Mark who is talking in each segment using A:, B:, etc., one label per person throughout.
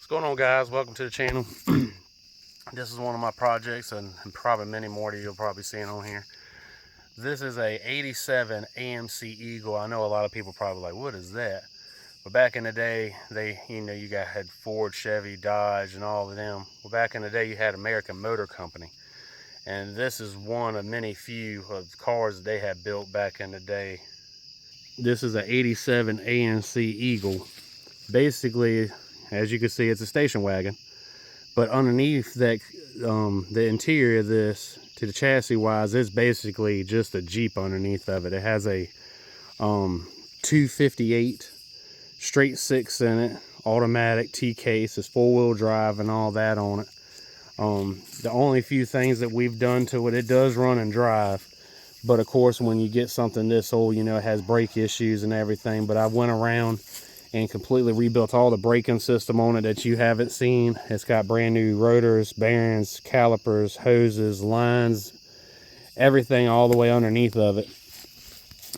A: What's going on, guys? Welcome to the channel. This is one of my projects, and probably many more that you'll probably see on here. This is a 87 AMC Eagle. I know a lot of people probably like, what is that? But back in the day, you had Ford, Chevy, Dodge, and all of them. Well, back in the day, you had American Motor Company, and this is one of many few of cars that they had built back in the day. This is an 87 AMC Eagle. Basically, as you can see, it's a station wagon, but underneath that, the interior of this, to the chassis wise, it's basically just a Jeep underneath of it. It has a 258 straight six in it, automatic T-case, it's 4-wheel drive and all that on it. The only few things that we've done to it, it does run and drive, but of course when you get something this old, it has brake issues and everything. But I went around and completely rebuilt all the braking system on it that you haven't seen. It's got brand new rotors, bearings, calipers, hoses, lines, everything all the way underneath of it.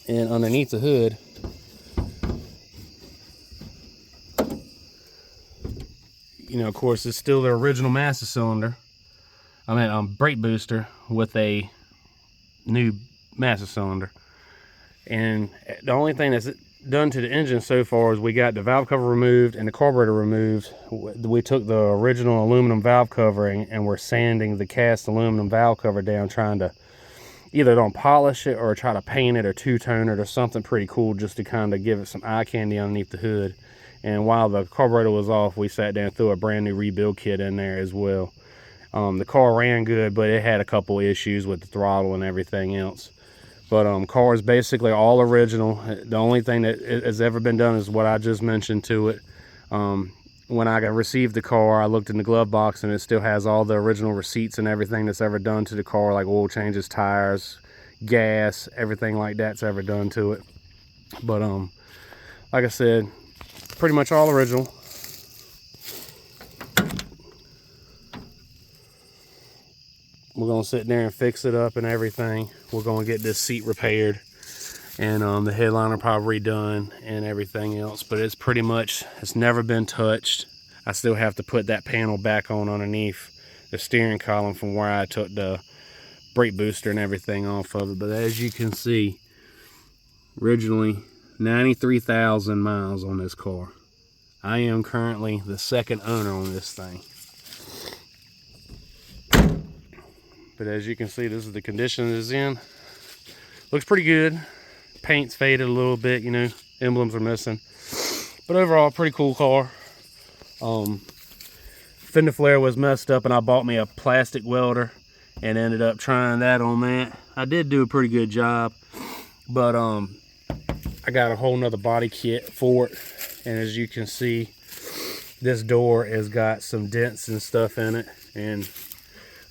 A: And underneath the hood, of course, it's still the original master cylinder. Brake booster with a new master cylinder. And the only thing that's done to the engine so far is we got the valve cover removed and the carburetor removed. We took the original aluminum valve cover and we're sanding the cast aluminum valve cover down, trying to either don't polish it or try to paint it or two-tone it or something pretty cool, just to kind of give it some eye candy underneath the hood. And while the carburetor was off, we sat down and threw a brand new rebuild kit in there as well. The car ran good, but it had a couple issues with the throttle and everything else. But car is basically all original. The only thing that has ever been done is what I just mentioned to it. When I received the car, I looked in the glove box and it still has all the original receipts and everything that's ever done to the car, like oil changes, tires, gas, everything like that's ever done to it. But like I said, pretty much all original. We're gonna sit there and fix it up and everything. We're gonna get this seat repaired and the headliner probably redone and everything else. But it's never been touched. I still have to put that panel back on underneath the steering column from where I took the brake booster and everything off of it. But as you can see, originally 93,000 miles on this car. I am currently the second owner on this thing. But as you can see, this is the condition it's in. Looks pretty good. Paint's faded a little bit, emblems are missing. But overall, pretty cool car. Fender flare was messed up and I bought me a plastic welder and ended up trying that on that. I did do a pretty good job, but I got a whole nother body kit for it. And as you can see, this door has got some dents and stuff in it, and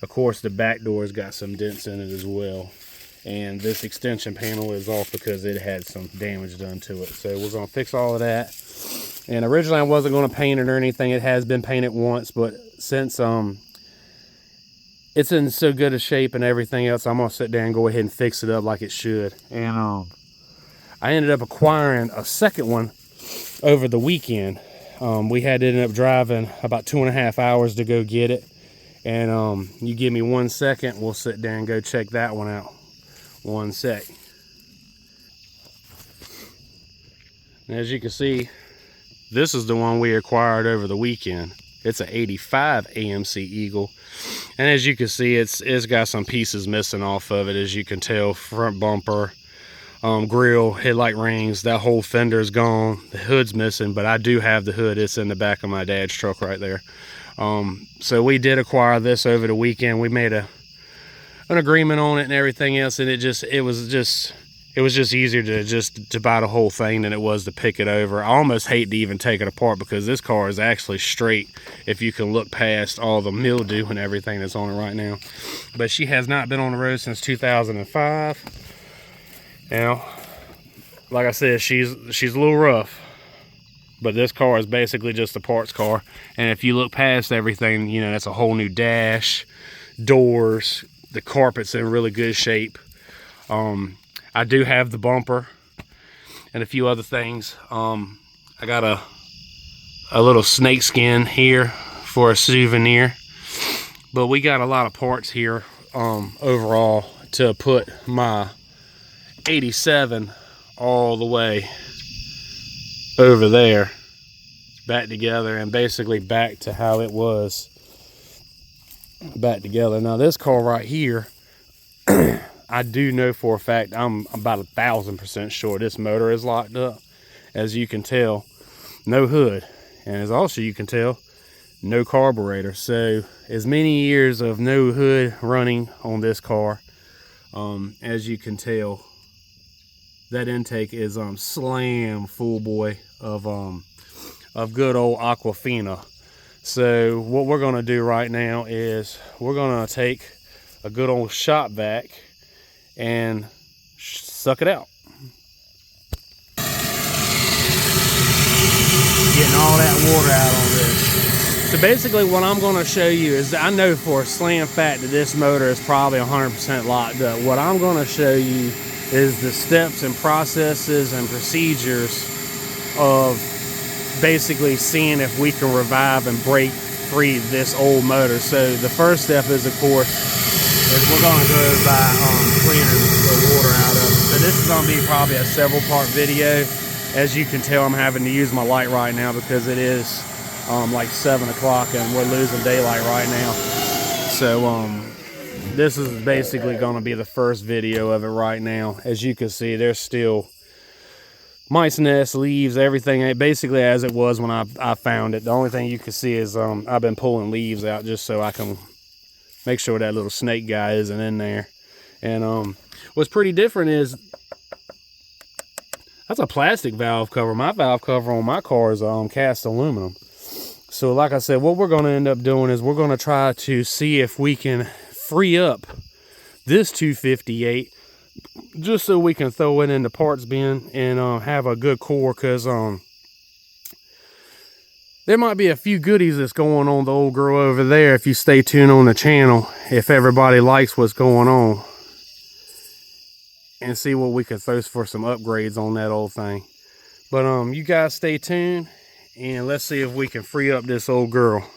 A: of course the back door's got some dents in it as well. And this extension panel is off because it had some damage done to it. So we're gonna fix all of that. And originally I wasn't gonna paint it or anything. It has been painted once, but since it's in so good a shape and everything else, I'm gonna sit down and go ahead and fix it up like it should. And I ended up acquiring a second one over the weekend. We had to end up driving about 2.5 hours to go get it. And you give me 1 second, we'll sit down and go check that one out. 1 sec. And as you can see, this is the one we acquired over the weekend. It's an 85 AMC Eagle. And as you can see, it's got some pieces missing off of it, as you can tell. Front bumper, grill, headlight rings, that whole fender is gone. The hood's missing, but I do have the hood. It's in the back of my dad's truck right there. So we did acquire this over the weekend. We made an agreement on it and everything else, and it was just easier to buy the whole thing than it was to pick it over. I almost hate to even take it apart because this car is actually straight if you can look past all the mildew and everything that's on it right now. But she has not been on the road since 2005. Now, like I said, she's a little rough, but this car is basically just a parts car. And if you look past everything, that's a whole new dash, doors, the carpet's in really good shape. I do have the bumper and a few other things. I got a a little snake skin here for a souvenir. But we got a lot of parts here overall to put my 87 all the way over there back together, and basically back to how it was back together. Now this car right here, I do know for a fact, I'm about 1,000% sure this motor is locked up. As you can tell, no hood, and as also you can tell, no carburetor. So as many years of no hood running on this car, as you can tell, that intake is slam full boy of good old Aquafina. So what we're gonna do right now is we're gonna take a good old shop vac and suck it out. Getting all that water out on this. So basically what I'm going to show you is, I know for a slam fact that this motor is probably 100% locked up. What I'm going to show you is the steps and processes and procedures of basically seeing if we can revive and break free this old motor. So the first step is, of course, is we're going to go by cleaning the water out of it. So this is going to be probably a several part video. As you can tell, I'm having to use my light right now because it is like 7 o'clock and we're losing daylight right now. So this is basically going to be the first video of it right now. As you can see, there's still mice nests, leaves, everything basically as it was when I found it. The only thing you can see is I've been pulling leaves out just so I can make sure that little snake guy isn't in there. And what's pretty different is that's a plastic valve cover. My valve cover on my car is cast aluminum. So like I said, what we're going to end up doing is we're going to try to see if we can free up this 258 just so we can throw it in the parts bin and have a good core, because there might be a few goodies that's going on the old girl over there if you stay tuned on the channel, if everybody likes what's going on, and see what we can throw for some upgrades on that old thing. But you guys stay tuned and let's see if we can free up this old girl.